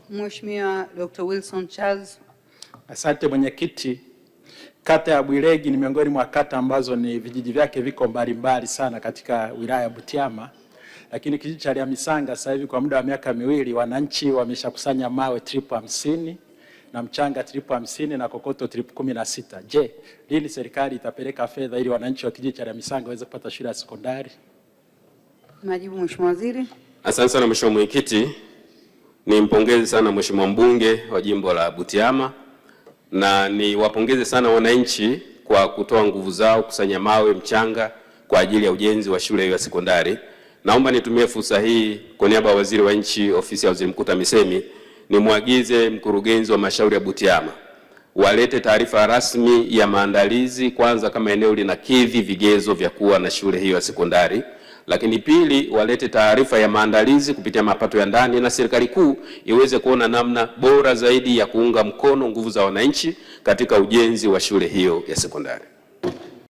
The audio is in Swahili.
Mheshimiwa Dr. Wilson Charles. Asante mwenyekiti. Kata ya Bwiregi ni miongoni mwa kata ambazo ni vijiji vyake viko mbalimbali sana katika wilaya ya Butiama. Lakini kijiji cha Lyamisanga sasa hivi kwa muda wa miaka miwili wananchi wameshakusanya mawe tripu 50 na mchanga tripu 50 na kokoto tripu 16. Je, lini serikali itapeleka fedha ili wananchi wa kijiji cha Lyamisanga waweze kupata shule ya sekondari? Majibu Mheshimiwa Waziri. Asante sana Mheshimiwa Mwenyekiti. Nimpongeze sana Mheshimiwa mbunge wa jimbo la Butiama na niwapongeze sana wananchi kwa kutoa nguvu zao kusanya mawe mchanga kwa ajili ya ujenzi wa shule hiyo ya sekondari. Naomba nitumie fursa hii kwa niaba ya Waziri wa Nchi, Ofisi ya Waziri Mkuu TAMISEMI, nimwagize mkurugenzi wa Halmashauri ya Butiama walete taarifa rasmi ya maandalizi, kwanza kama eneo linakidhi vigezo vya kuwa na shule hiyo ya sekondari, lakini pili walete taarifa ya maandalizi kupitia mapato ya ndani na serikali kuu iweze kuona namna bora zaidi ya kuunga mkono nguvu za wananchi katika ujenzi wa shule hiyo ya sekondari.